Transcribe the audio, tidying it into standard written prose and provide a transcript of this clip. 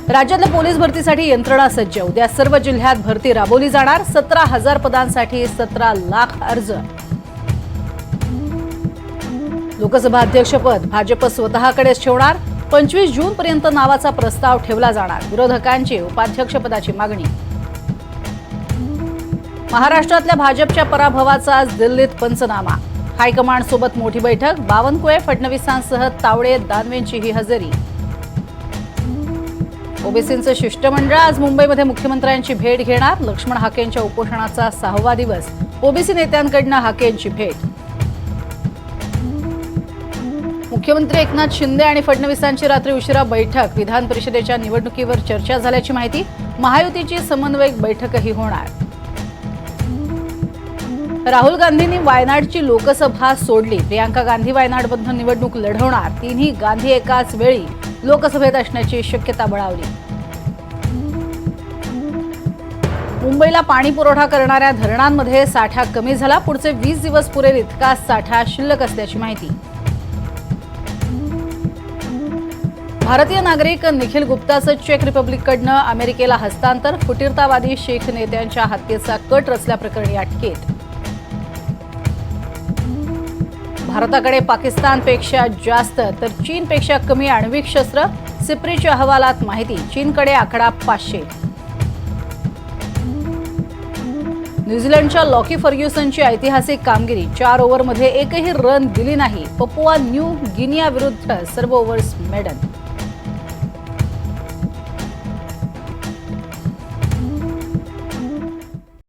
राज्यातल्या पोलीस भरतीसाठी यंत्रणा सज्ज। उद्या सर्व जिल्ह्यात भरती राबवली जाणार। 17,000 पदांसाठी 17 लाख अर्ज। लोकसभा अध्यक्षपद भाजप स्वतःकडेच ठेवणार। 25 जून पर्यंत नावाचा प्रस्ताव ठेवला जाणार। विरोधकांची उपाध्यक्षपदाची मागणी। महाराष्ट्रातल्या भाजपच्या पराभवाचा आज दिल्लीत पंचनामा। हायकमांड सोबत मोठी बैठक। बावनकुळे, फडणवीसांसह तावडे, दानवेंची ही हजेरी। ओबीसींचं शिष्टमंडळ आज मुंबईमध्ये मुख्यमंत्र्यांची भेट घेणार। लक्ष्मण हाकेंच्या उपोषणाचा 6वा दिवस। ओबीसी नेत्यांकडून हाकेंची भेट। मुख्यमंत्री एकनाथ शिंदे आणि फडणवीसांची रात्री उशिरा बैठक। विधान परिषदेच्या निवडणुकीवर चर्चा झाल्याची माहिती। महायुतीची समन्वयक बैठकही होणार। राहुल गांधींनी वायनाडची लोकसभा सोडली। प्रियांका गांधी वायनाडमधून निवडणूक लढवणार। तिन्ही गांधी एकाच वेळी लोकसभेत असण्याची शक्यता बळावली। मुंबईला पाणी पुरवठा करणाऱ्या धरणांमध्ये साठा कमी झाला। पुढचे 20 दिवस पुरेल इतका साठा शिल्लक असल्याची माहिती। भारतीय नागरिक निखिल गुप्ताचं चेक रिपब्लिककडनं अमेरिकेला हस्तांतर। फुटीरतावादी शीख नेत्यांच्या हत्येचा कट रचल्याप्रकरणी अटकेत। भारताकडे पाकिस्तानपेक्षा जास्त तर चीनपेक्षा कमी आण्विक शस्त्र। सिप्रीच्या अहवालात माहिती। चीनकडे आकडा 500। न्यूझीलंडच्या लॉकी फर्ग्युसनची ऐतिहासिक कामगिरी। 4 ओव्हरमध्ये एकही रन दिली नाही। पपुआ न्यू गिनिया विरुद्ध सर्व ओव्हर्स मेडन।